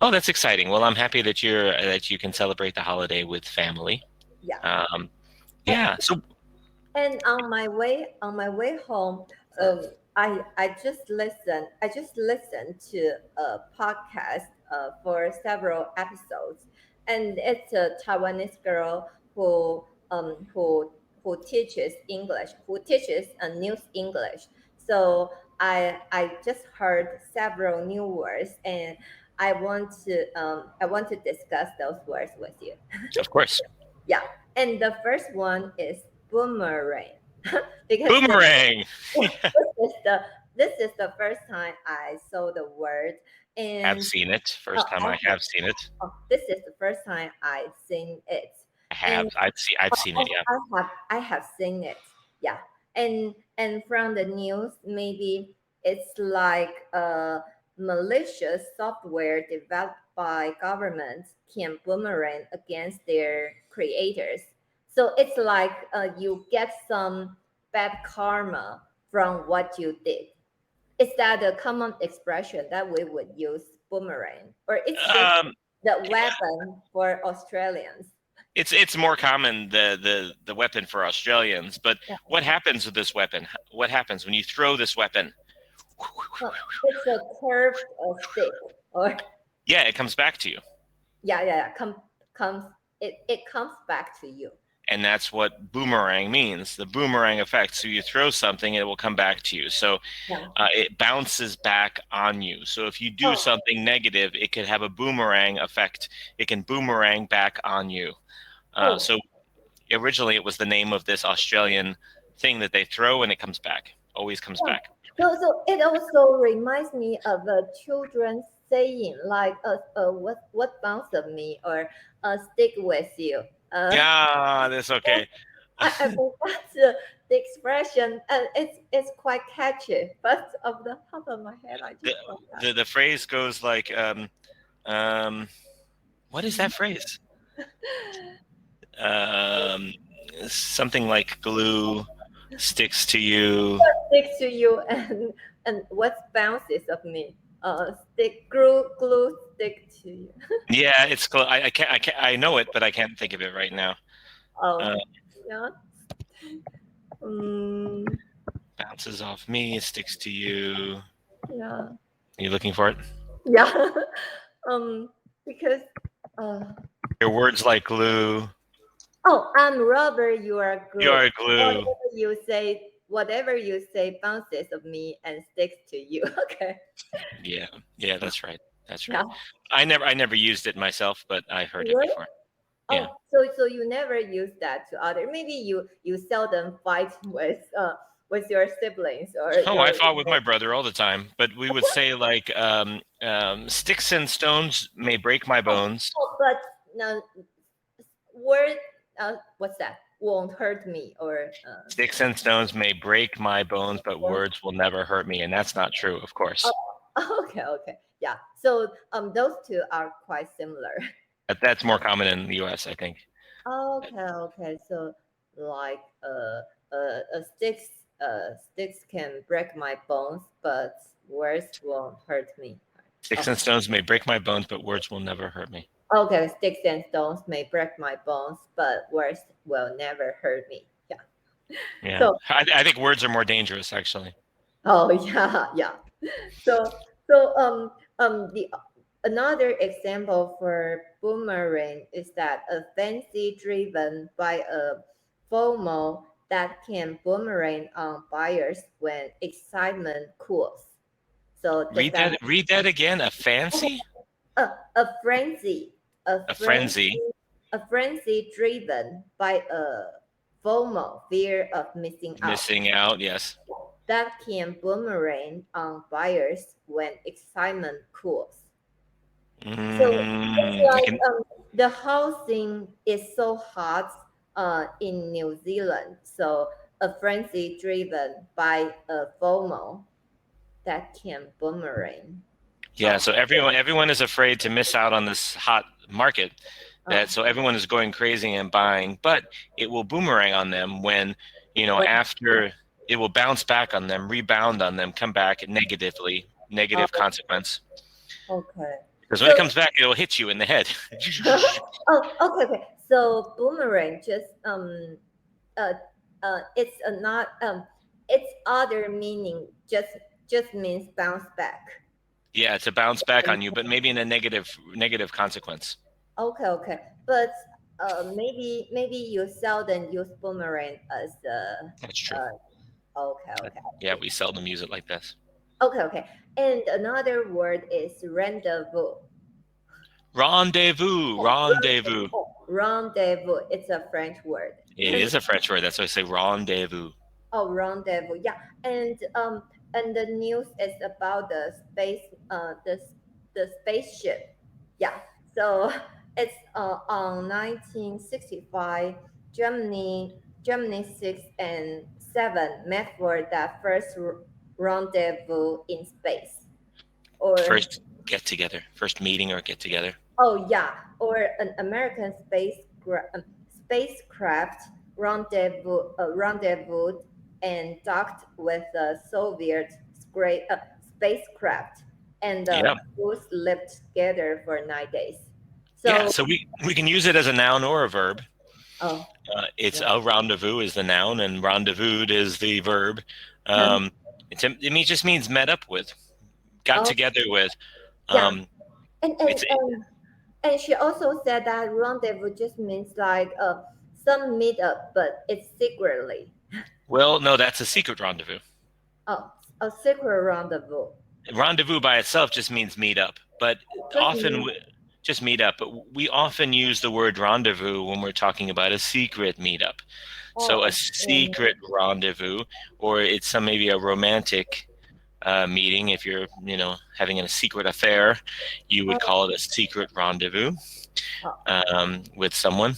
Oh, that's exciting. Well, I'm happy that you can celebrate the holiday with family. Yeah. Um, And, yeah. So, and on my way home, I just listened to a podcast for several episodes, and it's a Taiwanese girl who teaches English, who teaches a news English. So I just heard several new words, and I want to discuss those words with you. of course, Yeah, and the first one is boomerang because boomerang. Yeah. is the this is the first time I saw the word, Have and seen it. First time I okay, have seen it. this is the first time I seen it, I and have. I've seen it. Yeah. I have seen it. Yeah, and from the news, maybe it's like malicious software developed by governments can boomerang against their creators. So it's like you get some bad karma from what you did. Is that a common expression that we would use boomerang, or it's just Um, the weapon for Australians? it's more common the weapon for Australians. But Yeah. what happens with this weapon? What happens when you throw this weapon? It's a curved stick, or Yeah, it comes back to you. yeah, yeah, yeah. Comes it comes back to you. And that's what boomerang means, the boomerang effect. So you throw something, it will come back to you. So Yeah. it bounces back on you. So if you do Oh, something negative, it could have a boomerang effect. It can boomerang back on you. oh, So originally, it was the name of this Australian thing that they throw and it comes back, always comes yeah. back. So it also reminds me of a children's saying like what bounce of me, or stick with you. Yeah, that's okay. I forgot the expression, and it's quite catchy, but of the top of my head, I the, just forgot. the phrase goes like, um, what is that Mhm. phrase? Um, Something like glue sticks to you. Stick to you, and what bounces of me? Stick glue stick to you. Yeah, I know it, but I can't think of it right now. Oh, Uh, yeah. Um, Bounces off me, sticks to you. yeah, Are you looking for it? yeah. um, because uh, Your words like glue. oh, I'm rubber, you are glue. You're glue. Whatever you say bounces of me and sticks to you. Okay. Yeah, yeah, that's right. That's Yeah. right. I never used it myself, but I heard it Really? before. Yeah. Oh, so you never use that to other. Maybe you seldom fight with your siblings or Oh, I your. fought with my brother all the time, but we would say like, sticks and stones may break my Oh, bones. but no word. What's that? Won't hurt me, or Sticks and stones may break my bones, but words will never hurt me, and that's not true, of course. okay, okay, yeah. So those two are quite similar. But that's more common in the U.S., I think. Okay, okay. So like sticks can break my bones, but words won't hurt me. Sticks Oh, and stones may break my bones, but words will never hurt me. okay. Sticks and stones may break my bones, but words will never hurt me. Yeah. Yeah, So I think words are more dangerous, actually. oh yeah, yeah. So the another example for boomerang is that a fancy driven by a FOMO that can boomerang on buyers when excitement cools. So does Read that that. Read that again. A fancy, a frenzy, a a frenzy, frenzy, a frenzy driven by a FOMO, fear of missing out, missing out. Yes. that can boomerang on buyers when excitement cools. So it's I like can. the housing is so hot in New Zealand. So a frenzy driven by a FOMO that can boomerang. Yeah. Oh, So everyone is afraid to miss out on this hot market. oh, That so everyone is going crazy and buying, but it will boomerang on them when when, after it will bounce back on them, rebound on them, come back negatively, oh, negative consequence. okay. Because when So it comes back, it'll hit you in the head. oh, okay, okay. So boomerang just uh it's a not its other meaning just means bounce back. Yeah, to bounce back on you, but maybe in a negative consequence. Okay, okay. But maybe you seldom use boomerang as That's true. okay, okay, I Yeah, see. we seldom use it like this. Okay, okay. And another word is rendezvous. Rendezvous, rendezvous. Rendezvous. It's a French word. It is a French word. That's why I say rendezvous. Oh, rendezvous. Yeah, and the news is about the space the spaceship. Yeah. So it's on 1965 Germany 6 and 7 met for that first rendezvous in space or First get together, first meeting or get together. oh yeah, or an American spacecraft rendezvous and docked with a Soviet spacecraft, and the Yeah. crews lived together for 9 days. Yeah. So, So we can use it as a noun or a verb. oh, It's yeah. a rendezvous is the noun and rendezvoused is the verb. Um, it just means met up with, got Oh, together with. yeah, Um, and it's and she also said that rendezvous just means like some meet up, but it's secretly. well, no, that's a secret rendezvous. Oh, a secret rendezvous. Rendezvous by itself just means meet up, but Just often means just meet up. But we often use the word rendezvous when we're talking about a secret meetup. So a oh, secret rendezvous, or it's some maybe a romantic meeting. If you're having a secret affair, you would oh, call it a secret rendezvous oh. with someone.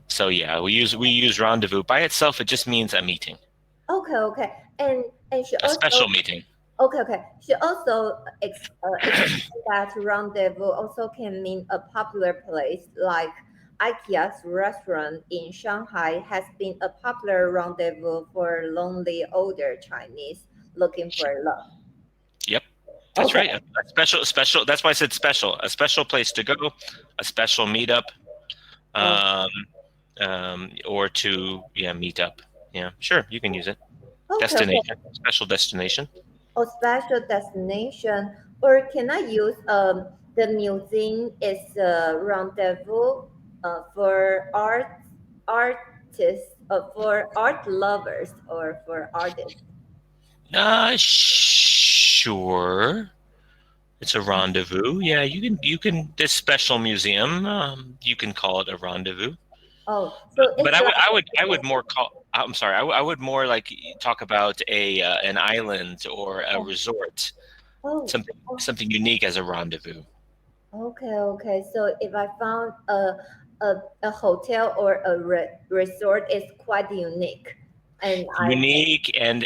So yeah, we use rendezvous by itself. It just means a meeting, Okay, okay, and she a special also meeting. okay, okay. She also explained that rendezvous also can mean a popular place, like IKEA's restaurant in Shanghai has been a popular rendezvous for lonely older Chinese looking for love. Yep, that's Okay, right. A special. That's why I said special. A special place to go, a special meetup, oh, um, or to meet up. Yeah, sure, you can use it. okay, Destination, okay. special destination. A special destination, or can I use the museum is a rendezvous for artists for art lovers or for artists. Sure. It's a rendezvous. Yeah, you can this special museum. You can call it a rendezvous. Oh, so But it's I would like I would I would more call. I'm sorry. I would more like talk about a an island or a oh, resort. oh, Something unique as a rendezvous. okay, okay. So if I found a hotel or a resort is quite unique, and I Unique and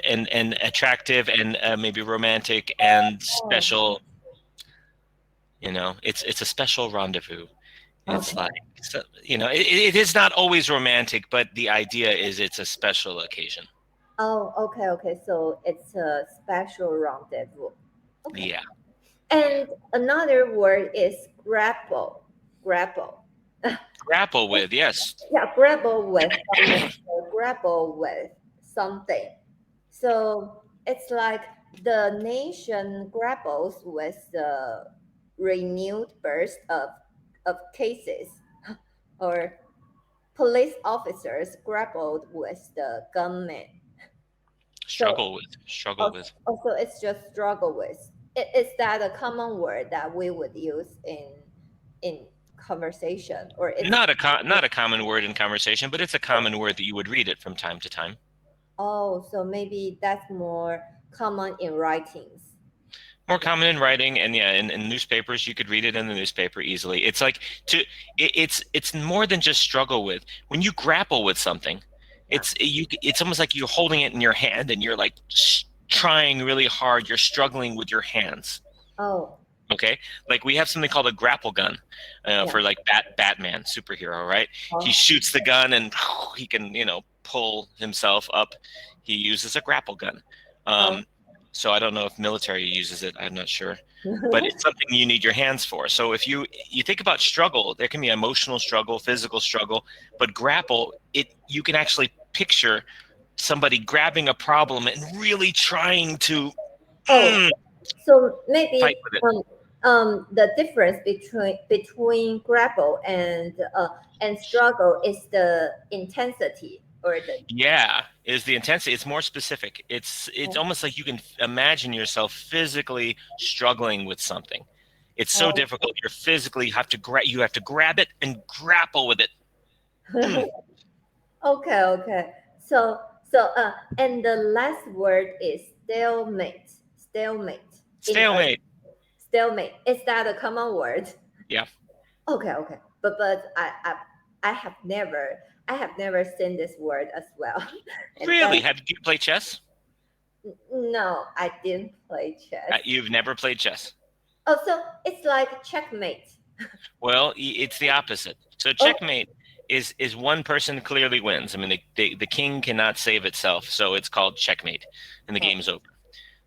attractive and maybe romantic and oh, special. It's a special rendezvous. It's okay. like it is not always romantic, but the idea is it's a special occasion. Oh, okay, okay. So it's a special rendezvous. Okay. Yeah, And another word is grapple. Grapple. grapple with, yes. Yeah, grapple with someone or grapple with something. So it's like the nation grapples with the renewed burst of cases, or police officers grappled with the gunman. So Struggle also, with. also it's just struggle with. Is that a common word that we would use in conversation, or it's Not a common word in conversation, but it's a common word that you would read it from time to time. oh, so maybe that's more common in writings. More common in writing, and yeah, in newspapers, you could read it in the newspaper easily. It's like it's more than just struggle with. When you grapple with something, Yeah. it's almost like you're holding it in your hand and you're like trying really hard. You're struggling with your hands. Oh, Okay, like we have something called a grapple gun yeah. for like Batman superhero, right? He Oh, shoots the gun and he can pull himself up. He uses a grapple gun. oh, Um, So I don't know if military uses it. I'm not sure. But it's something you need your hands for. So if you think about struggle, there can be emotional struggle, physical struggle, but grapple, you can actually picture somebody grabbing a problem and really trying to Oh, so fight maybe with it. the difference between grapple and struggle is the intensity or the. Yeah, is the intensity. It's more specific. It's almost like you can imagine yourself physically struggling with something. It's so Oh. difficult. You have to grab it and grapple with it. Mm, Okay, okay. And the last word is stalemate. Stalemate. In a stalemate. stalemate. Is that a common word? Yeah. Okay, okay. But I have never seen this word as well. And Really? that Have you played chess? no, I didn't play chess. You've never played chess. Oh, so it's like checkmate. Well, it's the opposite. So Oh, checkmate is one person clearly wins. I mean, the king cannot save itself, so it's called checkmate, and the oh, game's over.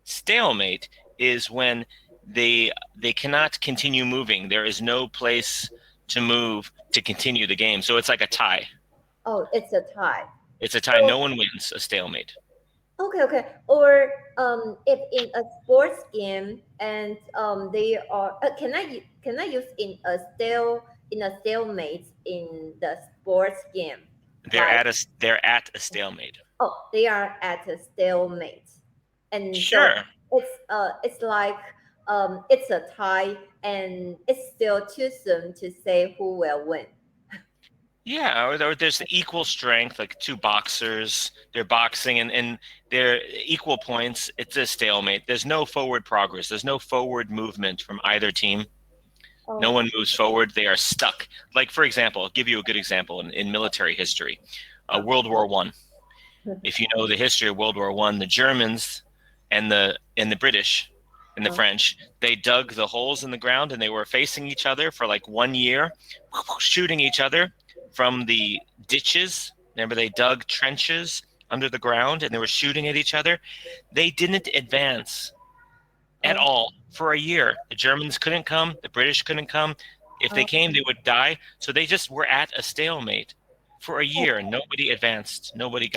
Stalemate is when they cannot continue moving. There is no place to move to continue the game. So it's like a tie. oh, it's a tie. It's a tie. So No one wins a stalemate. okay, okay. Or if in a sports game and they are can I use in a stalemate in the sports game, like They're at a stalemate. oh they are at a stalemate, and so Sure. it's like it's a tie and it's still too soon to say who will win. Yeah, or there's equal strength, like two boxers, they're boxing and they're equal points. It's a stalemate. There's no forward progress. There's no forward movement from either team. No Oh, one moves forward. They are stuck. Like, for example, I'll give you a good example in military history. uh, World War One. If you know the history of World War One, the Germans and the British and the uh, French, they dug the holes in the ground and they were facing each other for like 1 year, shooting each other from the ditches. Remember, they dug trenches under the ground and they were shooting at each other. They didn't advance at uh, all for a year. The Germans couldn't come, the British couldn't come. If they uh, came, they would die. So they just were at a stalemate for a oh, year. Nobody advanced. Nobody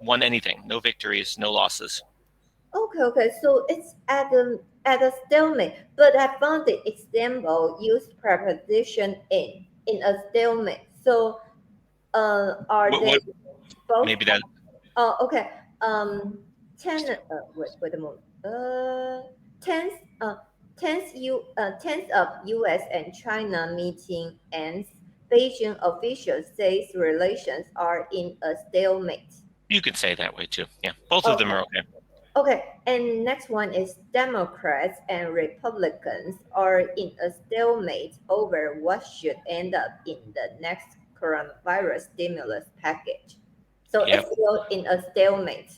won anything. No victories, no losses. okay, okay. So it's at a stalemate, but I found the example used preposition in a stalemate. So are What, they what both? maybe that Oh, okay. Ten. Wait a moment. Tenth. Tenth of U.S. and China meeting ends. Beijing officials says relations are in a stalemate. you could say that way too. Yeah, both of them Okay. are okay. Okay, and next one is Democrats and Republicans are in a stalemate over what should end up in the next coronavirus stimulus package. So Yep. it's still in a stalemate.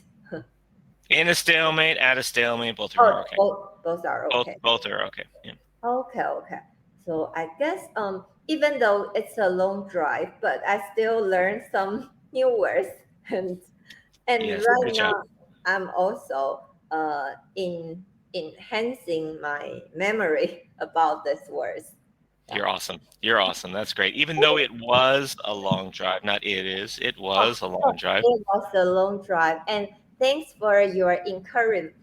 In a stalemate, at a stalemate, both of them Oh, are okay. both are Both okay. both are okay. Yeah. Okay, okay. So I guess even though it's a long drive, but I still learn some new words and Yes. right Good job. now I'm also enhancing my memory about these words. Yeah. You're awesome. You're awesome. That's great. Even though it was a long drive, not it is, it Oh, was a oh, long drive. it was a long drive, and thanks for your encouragement